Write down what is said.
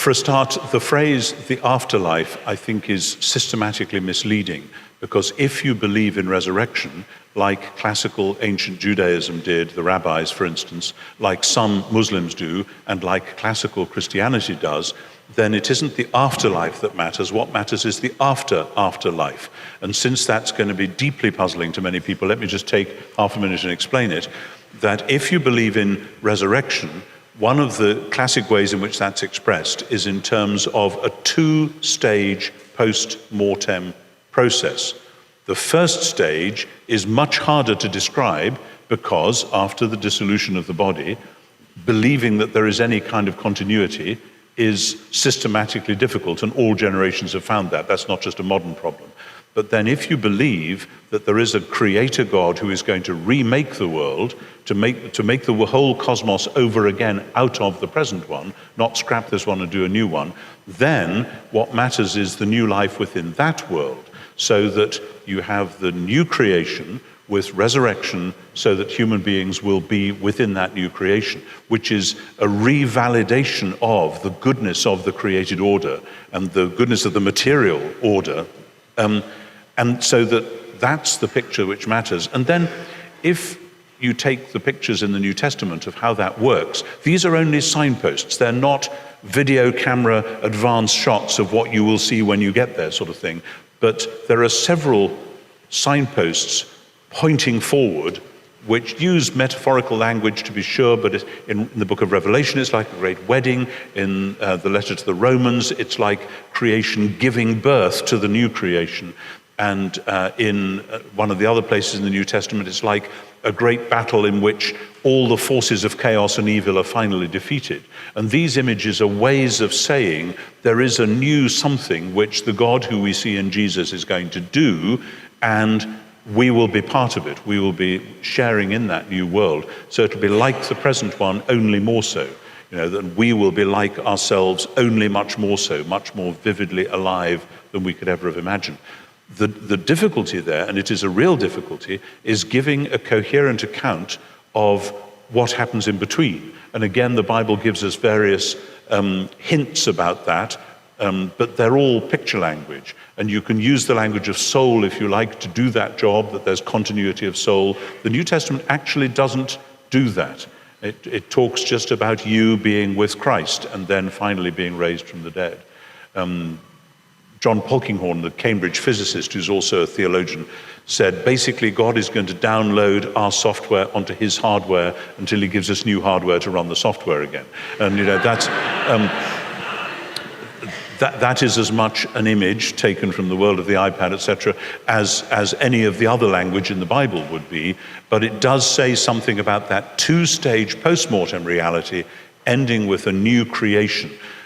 For a start, the phrase the afterlife, I think, is systematically misleading, because if you believe in resurrection, like classical ancient Judaism did, the rabbis, for instance, like some Muslims do, and like classical Christianity does, then it isn't the afterlife that matters. What matters is the afterlife. And since that's going to be deeply puzzling to many people, let me just take half a minute and explain it, that if you believe in resurrection, one of the classic ways in which that's expressed is in terms of a two-stage post-mortem process. The first stage is much harder to describe because after the dissolution of the body, believing that there is any kind of continuity is systematically difficult, and all generations have found that. That's not just a modern problem. But then if you believe that there is a creator God who is going to remake the world, to make the whole cosmos over again out of the present one, not scrap this one and do a new one, then what matters is the new life within that world, so that you have the new creation with resurrection, so that human beings will be within that new creation, which is a revalidation of the goodness of the created order and the goodness of the material order. And so that's the picture which matters. And then if you take the pictures in the New Testament of how that works, these are only signposts. They're not video camera advanced shots of what you will see when you get there sort of thing. But there are several signposts pointing forward, which use metaphorical language to be sure, but in the book of Revelation it's like a great wedding. In the letter to the Romans, it's like creation giving birth to the new creation. And in one of the other places in the New Testament, it's like a great battle in which all the forces of chaos and evil are finally defeated. And these images are ways of saying there is a new something which the God who we see in Jesus is going to do, and we will be part of it. We will be sharing in that new world. So it'll be like the present one, only more so. That we will be like ourselves, only much more so, much more vividly alive than we could ever have imagined. The difficulty there, and it is a real difficulty, is giving a coherent account of what happens in between. And again, the Bible gives us various hints about that, but they're all picture language. And you can use the language of soul, if you like, to do that job, that there's continuity of soul. The New Testament actually doesn't do that. It talks just about you being with Christ and then finally being raised from the dead. John Polkinghorne, the Cambridge physicist, who's also a theologian, said basically God is going to download our software onto his hardware until he gives us new hardware to run the software again. And that's that is as much an image taken from the world of the iPad, etc., as any of the other language in the Bible would be. But it does say something about that two-stage post-mortem reality ending with a new creation.